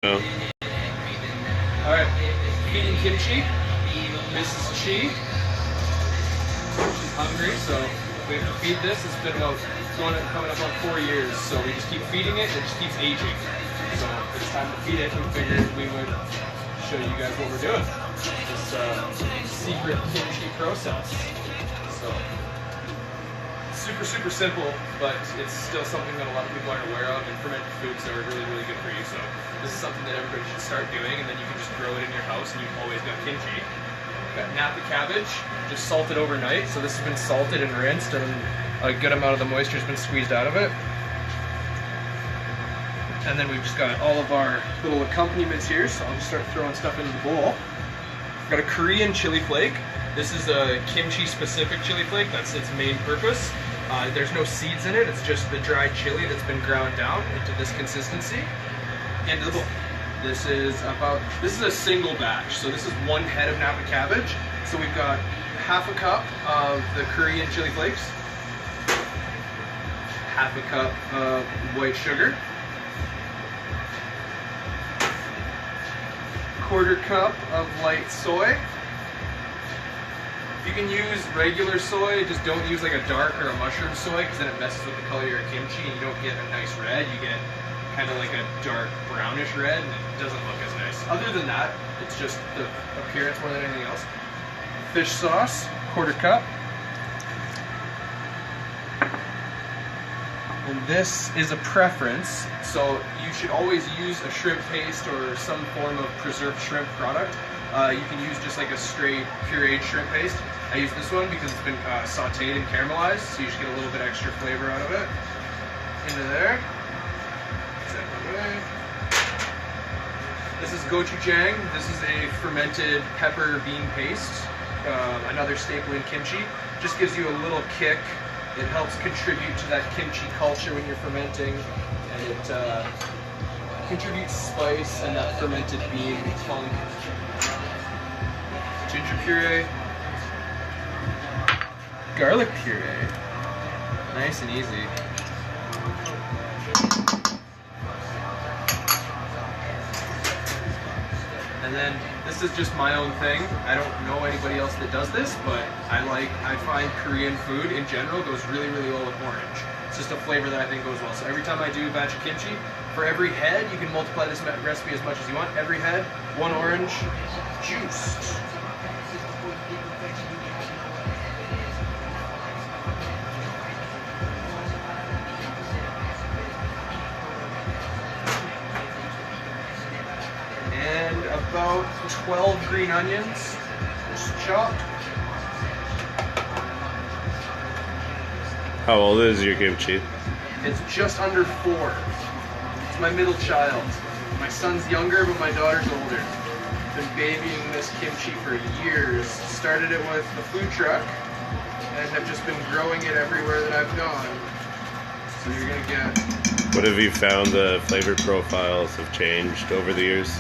No. Alright, feeding Kimchi. Mrs. Chi. She's hungry, so we have to feed this. It's been coming up on 4 years, so we just keep feeding it, and it just keeps aging. So it's time to feed it. We figured we would show you guys what we're doing. This secret kimchi process. So super simple, but it's still something that a lot of people aren't aware of, and fermented foods are really good for you. So this is something that everybody should start doing, and then you can just grow it in your house and you've always got kimchi. Got Napa cabbage, just salted overnight. So this has been salted and rinsed, and a good amount of the moisture has been squeezed out of it. And then we've just got all of our little accompaniments here, so I'll just start throwing stuff into the bowl. Got a Korean chili flake. This is a kimchi specific chili flake, that's its main purpose. There's no seeds in it, it's just the dried chili that's been ground down into this consistency. Into the bowl. This is a single batch, so this is 1 head of Napa cabbage. So we've got half a cup of the Korean chili flakes, half a cup of white sugar, 1/4 cup of light soy. You can use regular soy, just don't use like a dark or a mushroom soy, because then it messes with the color of your kimchi and you don't get a nice red, you get kind of like a dark brownish red and it doesn't look as nice. Other than that, it's just the appearance more than anything else. Fish sauce, 1/4 cup. And this is a preference, so you should always use a shrimp paste or some form of preserved shrimp product. You can use just like a straight pureed shrimp paste. I use this one because it's been sauteed and caramelized, so you just get a little bit extra flavor out of it. Into there. This is gochujang. This is a fermented pepper bean paste, another staple in kimchi. Just gives you a little kick. It helps contribute to that kimchi culture when you're fermenting, and it contributes spice and that fermented bean funk. Ginger puree, garlic puree, nice and easy. And then this is just my own thing. I don't know anybody else that does this, but I find Korean food in general goes really well with orange. It's just a flavor that I think goes well. So every time I do a batch of kimchi, for every head, you can multiply this recipe as much as you want. Every head, 1 orange, juiced. And about 12 green onions, just chopped. How old is your kimchi? It's just under 4. It's my middle child. My son's younger, but my daughter's older. Been babying this kimchi for years. Started it with the food truck, and have just been growing it everywhere that I've gone. So you're gonna get... What have you found the flavor profiles have changed over the years?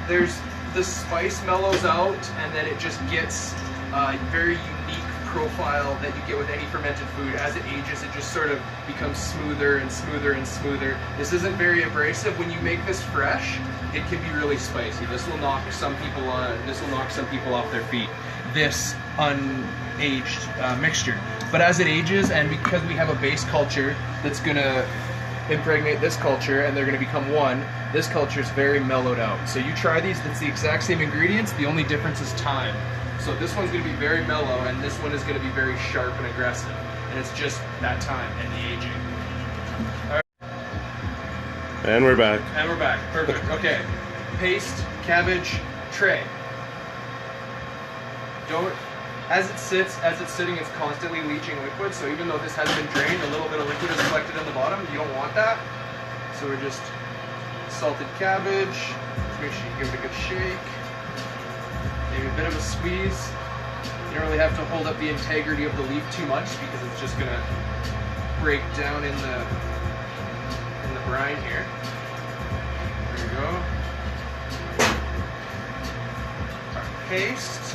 There's the spice mellows out, and then it just gets a very unique profile that you get with any fermented food. As it ages, it just sort of becomes smoother and smoother and smoother. This isn't very abrasive. When you make this fresh, it can be really spicy. This will knock some people off their feet. This unaged mixture. But as it ages, and because we have a base culture that's gonna impregnate this culture and they're going to become one, this culture is very mellowed out. So you try these, it's the exact same ingredients, the only difference is time. So this one's going to be very mellow and this one is going to be very sharp and aggressive. And it's just that time and the aging. All right. And we're back. And we're back. Perfect. Okay. Paste, cabbage, tray. As it's sitting, it's constantly leaching liquid, so even though this has been drained, a little bit of liquid is collected in the bottom. You don't want that. So we're just salted cabbage. Just make sure you give it a good shake. Maybe a bit of a squeeze. You don't really have to hold up the integrity of the leaf too much because it's just gonna break down in the brine here. There you go. Our paste.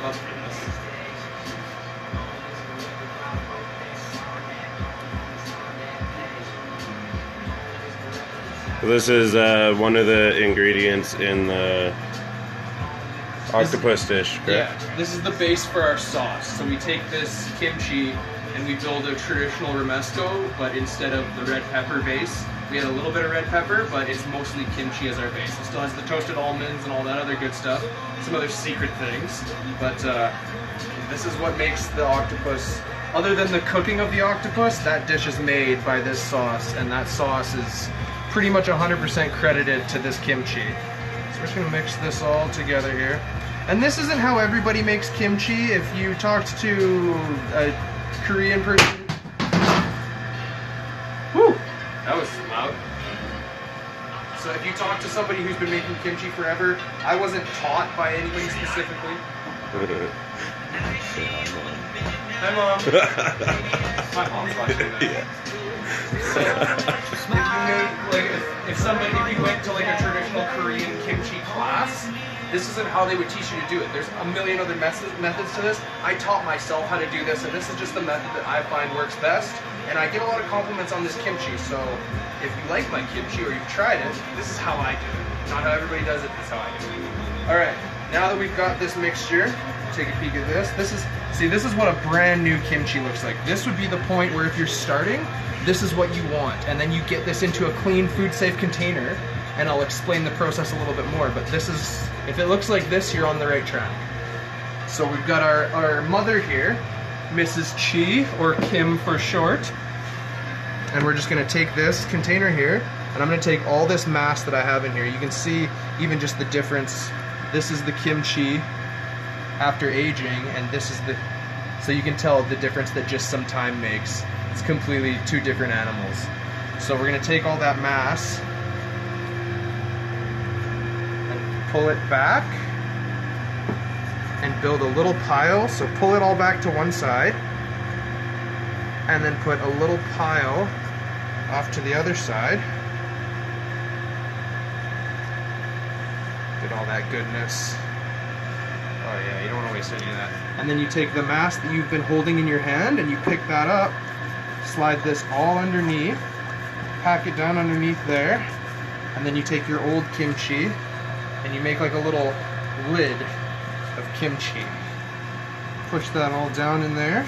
love up for this. This is one of the ingredients in the octopus dish, correct? Yeah, this is the base for our sauce. So we take this kimchi and we build a traditional romesco, but instead of the red pepper base, we had a little bit of red pepper, but it's mostly kimchi as our base. It still has the toasted almonds and all that other good stuff, some other secret things, but this is what makes the octopus. Other than the cooking of the octopus, that dish is made by this sauce, and that sauce is pretty much 100% credited to this kimchi. So we're just gonna mix this all together here. And this isn't how everybody makes kimchi. If you talked to a Korean person, whew, that was loud. So if you talk to somebody who's been making kimchi forever, I wasn't taught by anybody specifically. Hi, Mom. My mom's watching that. Yeah. So, if you make, like, if you went to like a traditional Korean kimchi class, this isn't how they would teach you to do it. There's a million other methods to this. I taught myself how to do this, and this is just the method that I find works best. And I get a lot of compliments on this kimchi, so if you like my kimchi or you've tried it, this is how I do it. Not how everybody does it, this is how I do it. Alright, now that we've got this mixture, take a peek at this. This is what a brand new kimchi looks like. This would be the point where if you're starting, this is what you want. And then you get this into a clean, food-safe container, and I'll explain the process a little bit more, but this is, if it looks like this, you're on the right track. So we've got our mother here, Mrs. Chi, or Kim for short. And we're just gonna take this container here, and I'm gonna take all this mass that I have in here. You can see even just the difference. This is the kimchi after aging, and this is the, so you can tell the difference that just some time makes. It's completely two different animals. So we're gonna take all that mass and pull it back and build a little pile. So pull it all back to one side, and then put a little pile off to the other side. Get all that goodness. Oh yeah, you don't want to waste any of that. And then you take the mass that you've been holding in your hand and you pick that up, slide this all underneath, pack it down underneath there, and then you take your old kimchi and you make like a little lid of kimchi. Push that all down in there.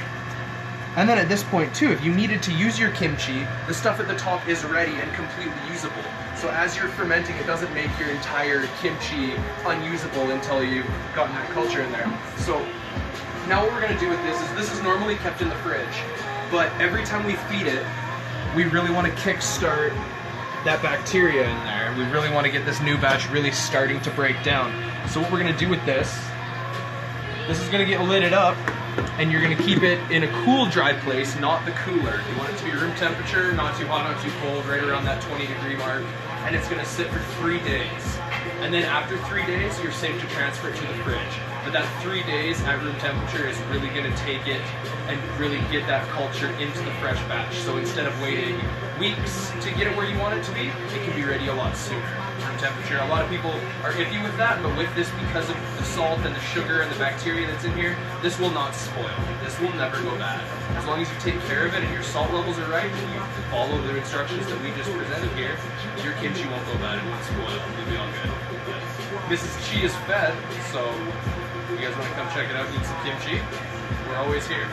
And then at this point too, if you needed to use your kimchi, the stuff at the top is ready and completely usable. So as you're fermenting, it doesn't make your entire kimchi unusable until you've gotten that culture in there. So now what we're gonna do with this is normally kept in the fridge, but every time we feed it, we really wanna kickstart that bacteria in there. We really wanna get this new batch really starting to break down. So what we're gonna do with this is gonna get lidded up, and you're gonna keep it in a cool, dry place, not the cooler. You want it to be room temperature, not too hot, not too cold, right around that 20-degree mark. And it's gonna sit for 3 days. And then after 3 days, you're safe to transfer it to the fridge. But that 3 days at room temperature is really gonna take it and really get that culture into the fresh batch. So instead of waiting weeks to get it where you want it to be, it can be ready a lot sooner. Room temperature, a lot of people are iffy with that, but with this, because of the salt and the sugar and the bacteria that's in here, this will not spoil. This will never go bad. As long as you take care of it and your salt levels are right and you follow the instructions that we just presented here, your kimchi won't go bad, it won't spoil, it'll be all good. But Mrs. Chi is fed, so if you guys want to come check it out and eat some kimchi, we're always here.